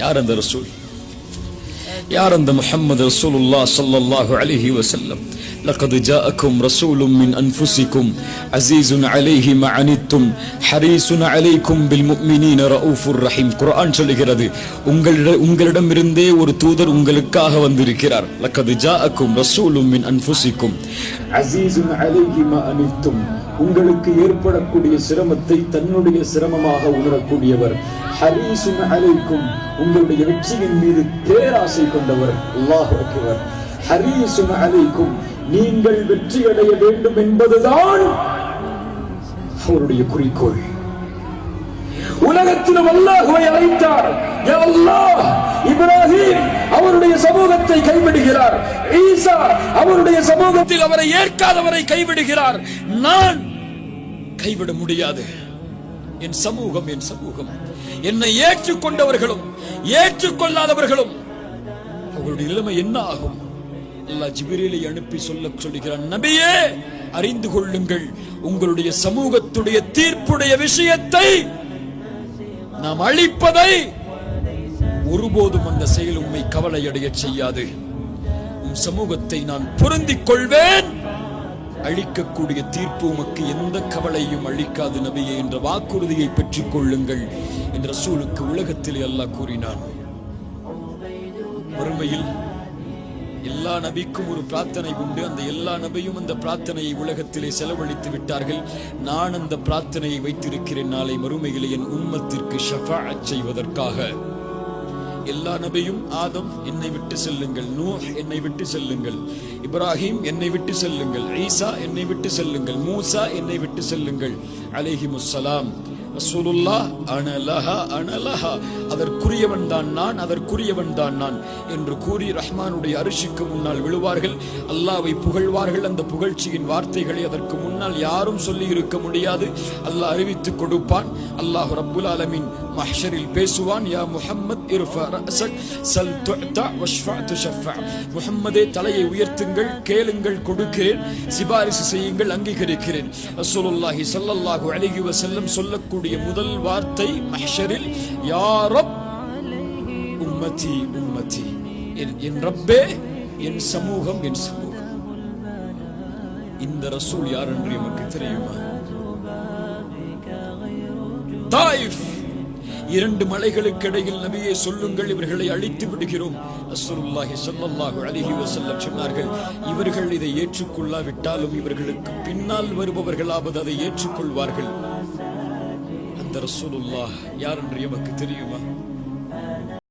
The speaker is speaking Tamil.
யார் அந்த ரசூல்? யார் அந்த முஹம்மது ரசூலுல்லாஹ் ஸல்லல்லாஹு அலைஹி வஸல்லம்? லகத் ஜாஅக்கும் ரசூலும் மின் அன்ஃபுஸிக்கும் அஸீஸுன் அலைஹி மா அனித்தும் ஹரீஸுன் அலைக்கும் பில் முஃமினீன ரഊஃபுர் ரஹீம். குர்ஆன் சொல்கிறது, உங்களிடமிருந்தே ஒரு தூதர் உங்களுக்காக வந்திருக்கிறார். லகத் ஜாஅக்கும் ரசூலும் மின் அன்ஃபுஸிக்கும் அஸீஸுன் அலைஹி மா அனித்தும், உங்களுக்கு ஏற்படக்கூடிய சிரமத்தை தன்னுடைய சிரமமாக உணரக்கூடியவர். ஹரீஸுன் அலைக்கும், உங்களுடைய வெற்றியின் மீது பேராசை கொண்டவர். அல்லாஹு அக்பர். ஹரீஸுன் அலைக்கும், நீங்கள் வெற்றி அடைய வேண்டும் என்பதுதான் அவருடைய குறிக்கோள். உலகத்திலும் அல்லாஹ்வை அழைத்தார். யா அல்லாஹ், இப்ராஹிம் அவருடைய சமூகத்தை கைவிடுகிறார். ஈசா அவருடைய சமூகத்தில் அவரை ஏற்காதவரை கைவிடுகிறார். நான் கைவிட முடியாது. என் சமூகம் என்னை ஏற்றுக்கொண்டவர்களும் ஏற்றுக்கொள்ளாதவர்களும் அவருடைய நிலைமை என்ன ஆகும்? அல்லாஹ் ஜிப்ரீலை அனுப்பி சொல்லுகிறான், நபியே அறிந்து கொள்ளுங்கள், உங்களுடைய சமூகத்துடைய தீர்ப்புடைய விஷயத்தை நாம் அழிப்பதை ஒருபோதும் அந்த செயல் உம்மை கவலையடைய செய்யாது. உம் சமூகத்தை நான் பொருந்திக் கொள்வேன், அழிக்கக்கூடிய தீர்ப்பு உமக்கு எந்த கவலையும் அழிக்காது நபியே என்ற வாக்குறுதியை பெற்றுக் கொள்ளுங்கள் என்ற ரசூலுக்கு உலகத்திலே அல்லாஹ் கூறினான். மறுமையில் எல்லா நபிக்கும் ஒரு பிரார்த்தனை உண்டு. அந்த எல்லா நபியும் அந்த பிரார்த்தனையை உலகத்திலே செலவழித்து விட்டார்கள். நான் அந்த பிரார்த்தனையை வைத்திருக்கிறேன், நாளை மறுமையிலே என் உம்மத்திற்கு ஷஃபாஅத் செய்வதற்காக. எல்லா நபியும், ஆதம் என்னை விட்டு செல்லுங்கள், நூஹ் என்னை விட்டு செல்லுங்கள், இப்ராஹிம் என்னை விட்டு செல்லுங்கள், ஈசா என்னை விட்டு செல்லுங்கள், மூசா என்னை விட்டு செல்லுங்கள் அலைஹிமுஸ்ஸலாம். ரசூலுல்லாஹ் அனலஹா, அதற்குரியவன் தான் நான் என்று கூறி ரஹ்மானுடைய அரிசிக்கு முன்னால் விழுவார்கள். அல்லாஹ்வை புகழ்வார்கள். அந்த புகழ்ச்சியின் வார்த்தைகளை அதற்கு முன்னால் யாரும் சொல்லி இருக்க முடியாது. அல்லாஹ் அறிவித்துக் கொடுப்பான். அல்லாஹ் ரப்புல் ஆலமீன் மஹ்ஷரில் பேசுவான், யா முஹம்மத் இர்ஃபா ரஅஸக் சல் துஅதா வஷ்ஃபா துஷஃபா. முஹம்மதே, தலையை உயர்த்துங்கள், கேளுங்கள், கொடுக்கிறேன், சிபாரிசு செய்யுங்கள், அங்கீகரிக்கிறேன். ரசூலுல்லாஹி ஸல்லல்லாஹு அலைஹி வஸல்லம் சொல்லக்கூடிய முதல் வார்த்தை மஹ்ஷரில், யா ரப் உம்மதி உம்மதி, என் ரப்பே, என் சமூகம். இந்த ரசூல் யார் என்று நமக்கு தெரியுமா? தாயிஃப், இரண்டு மலைகளுக்கு இடையில் நபியே சொல்லுங்கள், இவர்களை அழித்து விடுகிறோம். ரசூலுல்லாஹி ஸல்லல்லாஹு அலைஹி வஸல்லம் சொன்னார்கள், இவர்கள் இதை ஏற்றுக்கொள்ளாவிட்டாலும் இவர்களுக்கு பின்னால் வருபவர்களாவது அதை ஏற்றுக்கொள்வார்கள். அந்த ரசூலுல்லாஹ் யார் என்று எமக்கு தெரியுமா?